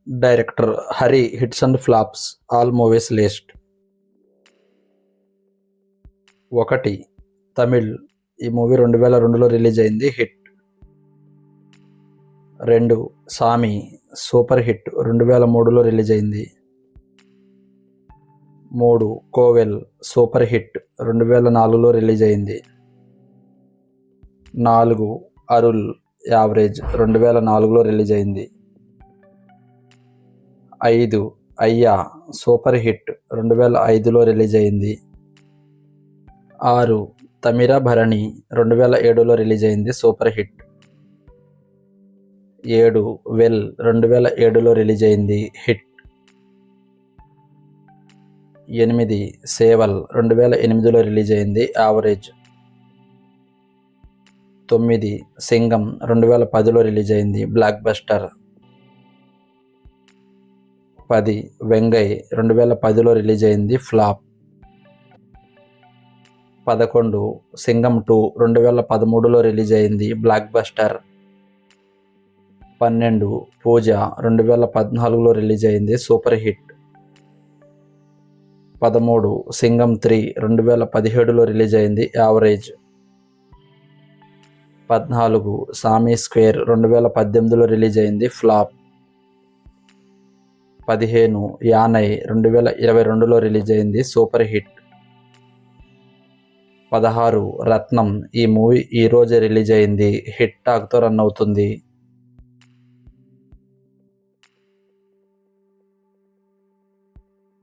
Director Hari hits and flops all movies list. 1 Tamil, ఈ movie 2002లో release అయింది, hit. 2 సామి, super hit, 2003లో release అయింది. 3 కోవెల్, super hit, 2004లో release అయింది. 4 Arul, average, 2004లో release అయింది. 5 అయ్యా, సూపర్ హిట్, 2005లో రిలీజ్ అయింది. 6 తమిరభరణి, 2007లో రిలీజ్ అయింది, సూపర్ హిట్. 7 వెల్, 2007లో రిలీజ్ అయింది, హిట్. 8 సేవల్, 2008లో రిలీజ్ అయింది, యావరేజ్. 9 సింగం, 2010లో రిలీజ్ అయింది, బ్లాక్ బస్టర్. 10 వెంగై, 2010లో రిలీజ్ అయింది, ఫ్లాప్. 11 సింగం 2, 2013లో రిలీజ్ అయింది, బ్లాక్ బస్టర్. 12 పూజ, 2014లో రిలీజ్ అయింది, సూపర్ హిట్. 13 సింగం 3, 2017లో రిలీజ్ అయింది, యావరేజ్. 14 సామి స్క్వేర్, 2018లో రిలీజ్ అయింది, ఫ్లాప్. 15 యానై, 2022లో రిలీజ్ అయింది, సూపర్ హిట్. 16 రత్నం, ఈ మూవీ ఈరోజే రిలీజ్ అయింది, హిట్ టాక్తో రన్ అవుతుంది.